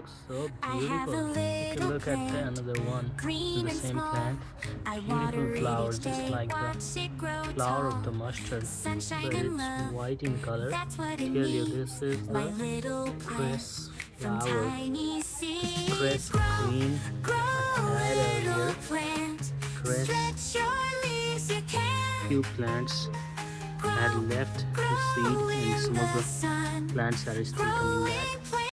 looks so beautiful. If you look at another one in the same plant, beautiful flower just like the flower of the mustard, but it's white in color. Tell you this is the cress flower. It's cress green. I had earlier cress. Few plants had left to seed and some of the plants are still coming back.